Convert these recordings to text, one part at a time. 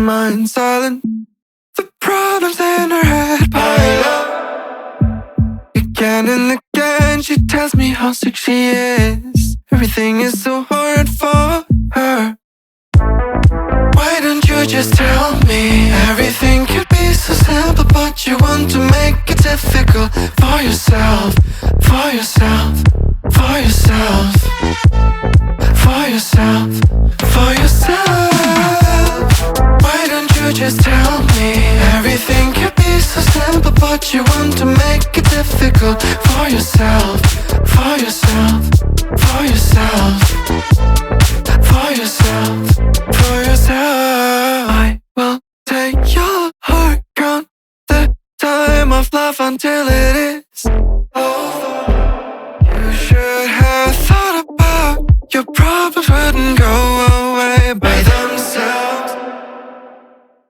mind silent. The problems in her head pile up. Again and again she tells me how sick she is. Everything is so hard for her. Why don't you just tell me? Everything could be so simple, but you want to make it difficult for yourself, for yourself, for yourself, for yourself, for yourself. Why don't you just tell me? Everything could be so simple, but you want to make it difficult for yourself, for yourself, for yourself, for yourself, for yourself. I will take your heart, count the time of love until it is over. You should have thought about your problems wouldn't go away by themselves.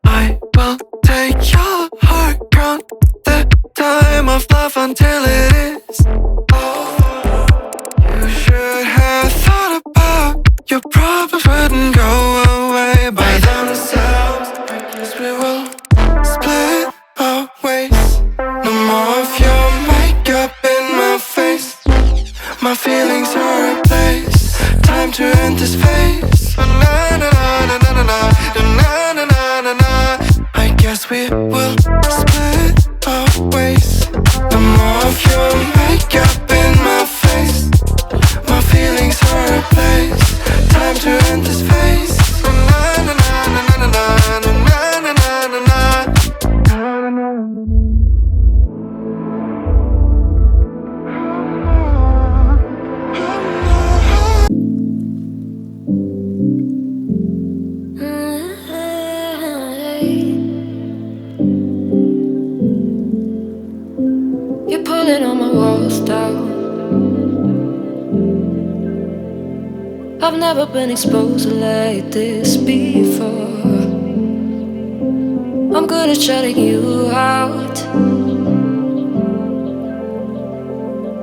I will take your heart, count the time of love until it is over. You should have thought about your problems wouldn't go away by themselves. I guess we will split our ways. No more of your makeup in my face. My feelings are replaced. Time to end this phase. Na na na na na na na na na na na. I guess we will split our ways. No more of your makeup in my face. My feelings are replaced. Time to end this phase. Na na na na na na na na na na na na. You're pulling on my walls down. I've never been exposed like this before. I'm good at shutting you out.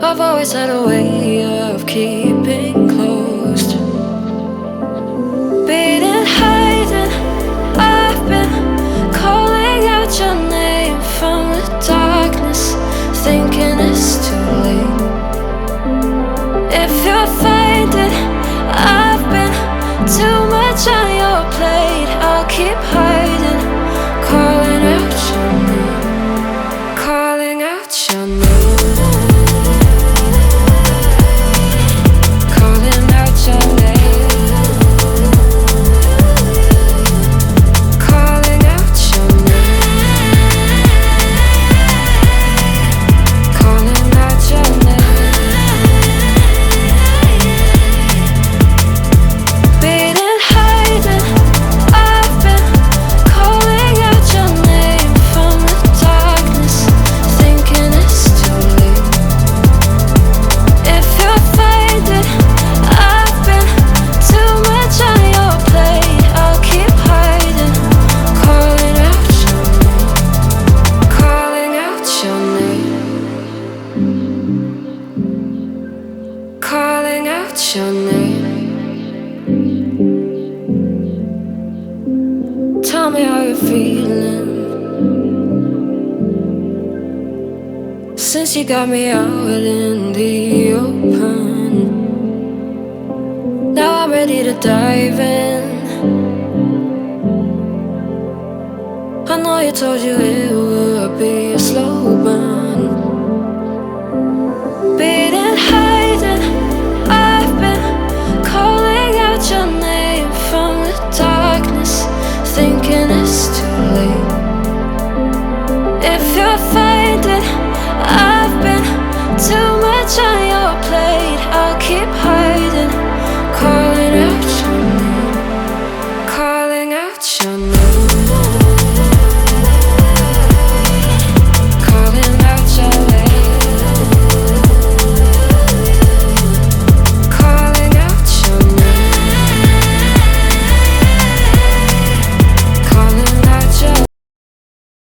I've always had a way of keeping closed. Being hiding, I've been calling out your name from the darkness, thinking it's too late. If you're finding I've been too much on your plate, I'll keep hiding, calling out your name, calling out your name, calling out your name, calling out your name, calling out your name. Your name. Tell me how you're feeling since you got me out in the open. Now I'm ready to dive in. I know you told you it would be a slow burn. Beating, hiding, I've been calling out your name from the darkness, thinking it's too late. If you're finding I've been too much on